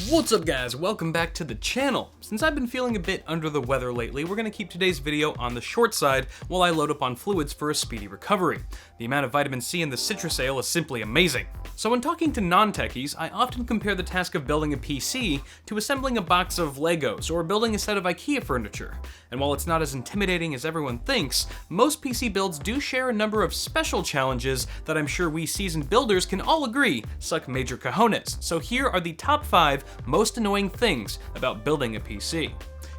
What's up guys, welcome back to the channel. Since I've been feeling a bit under the weather lately, we're going to keep today's video on the short side while I load up on fluids for a speedy recovery. The amount of vitamin C in the citrus ale is simply amazing. So when talking to non-techies, I often compare the task of building a PC to assembling a box of Legos or building a set of IKEA furniture. And while it's not as intimidating as everyone thinks, most PC builds do share a number of special challenges that I'm sure we seasoned builders can all agree suck major cojones. So here are the top 5 most annoying things about building a PC.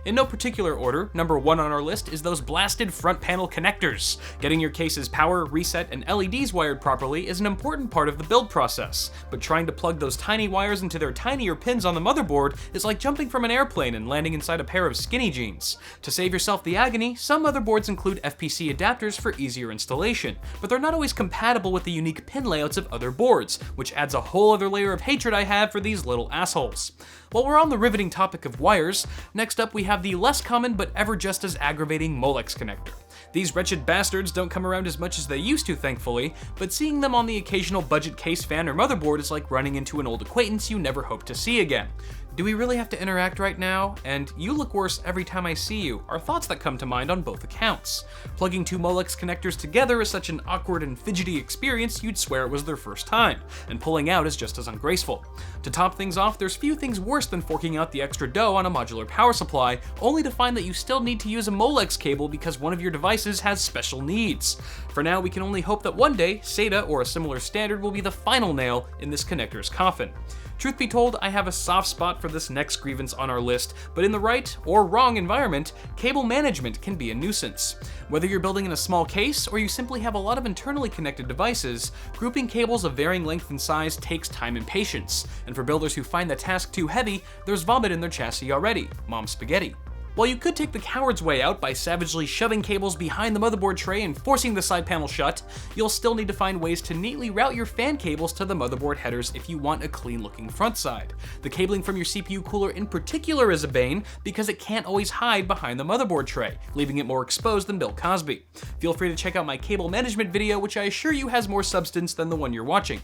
In no particular order, number 1 on our list is those blasted front panel connectors. Getting your case's power, reset, and LEDs wired properly is an important part of the build process, but trying to plug those tiny wires into their tinier pins on the motherboard is like jumping from an airplane and landing inside a pair of skinny jeans. To save yourself the agony, some motherboards include FPC adapters for easier installation, but they're not always compatible with the unique pin layouts of other boards, which adds a whole other layer of hatred I have for these little assholes. While we're on the riveting topic of wires, next up we have the less common but ever just as aggravating Molex Connector. These wretched bastards don't come around as much as they used to, thankfully, but seeing them on the occasional budget case fan or motherboard is like running into an old acquaintance you never hope to see again. Do we really have to interact right now? And you look worse every time I see you are thoughts that come to mind on both accounts. Plugging two Molex connectors together is such an awkward and fidgety experience you'd swear it was their first time, and pulling out is just as ungraceful. To top things off, there's few things worse than forking out the extra dough on a modular power supply, only to find that you still need to use a Molex cable because one of your devices has special needs. For now, we can only hope that one day, SATA or a similar standard will be the final nail in this connector's coffin. Truth be told, I have a soft spot for this next grievance on our list, but in the right or wrong environment, cable management can be a nuisance. Whether you're building in a small case or you simply have a lot of internally connected devices, grouping cables of varying length and size takes time and patience. And for builders who find the task too heavy, there's vomit in their chassis already, mom's spaghetti. While you could take the coward's way out by savagely shoving cables behind the motherboard tray and forcing the side panel shut, you'll still need to find ways to neatly route your fan cables to the motherboard headers if you want a clean-looking front side. The cabling from your CPU cooler in particular is a bane because it can't always hide behind the motherboard tray, leaving it more exposed than Bill Cosby. Feel free to check out my cable management video, which I assure you has more substance than the one you're watching.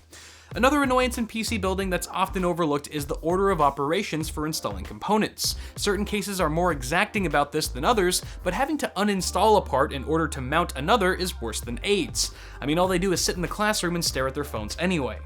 Another annoyance in PC building that's often overlooked is the order of operations for installing components. Certain cases are more exacting about this than others, but having to uninstall a part in order to mount another is worse than AIDS. I mean, all they do is sit in the classroom and stare at their phones anyway.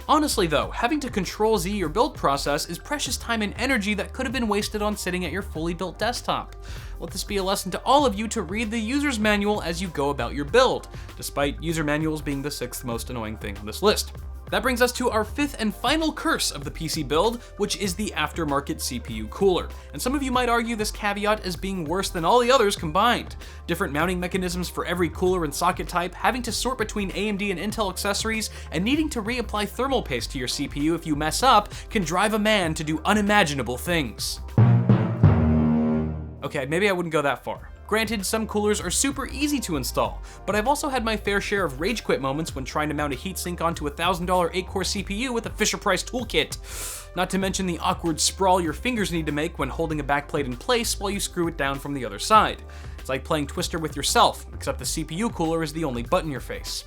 Honestly though, having to Control-Z your build process is precious time and energy that could have been wasted on sitting at your fully built desktop. Let this be a lesson to all of you to read the user's manual as you go about your build, despite user manuals being the 6th most annoying thing on this list. That brings us to our 5th and final curse of the PC build, which is the Aftermarket Cpu Cooler. And some of you might argue this caveat as being worse than all the others combined. Different mounting mechanisms for every cooler and socket type, having to sort between AMD and Intel accessories, and needing to reapply thermal paste to your CPU if you mess up can drive a man to do unimaginable things. Okay, maybe I wouldn't go that far. Granted, some coolers are super easy to install, but I've also had my fair share of rage quit moments when trying to mount a heatsink onto a $1,000 8-core CPU with a Fisher-Price toolkit. Not to mention the awkward sprawl your fingers need to make when holding a backplate in place while you screw it down from the other side. It's like playing Twister with yourself, except the CPU cooler is the only butt in your face.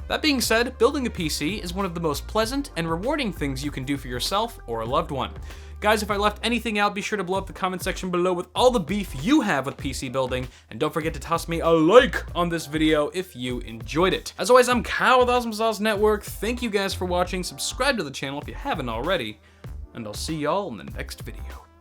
That being said, building a PC is one of the most pleasant and rewarding things you can do for yourself or a loved one. Guys, if I left anything out, be sure to blow up the comment section below with all the beef you have with PC building, and don't forget to toss me a like on this video if you enjoyed it. As always, I'm Kyle with Awesome Sauce Network. Thank you guys for watching, subscribe to the channel if you haven't already, and I'll see y'all in the next video.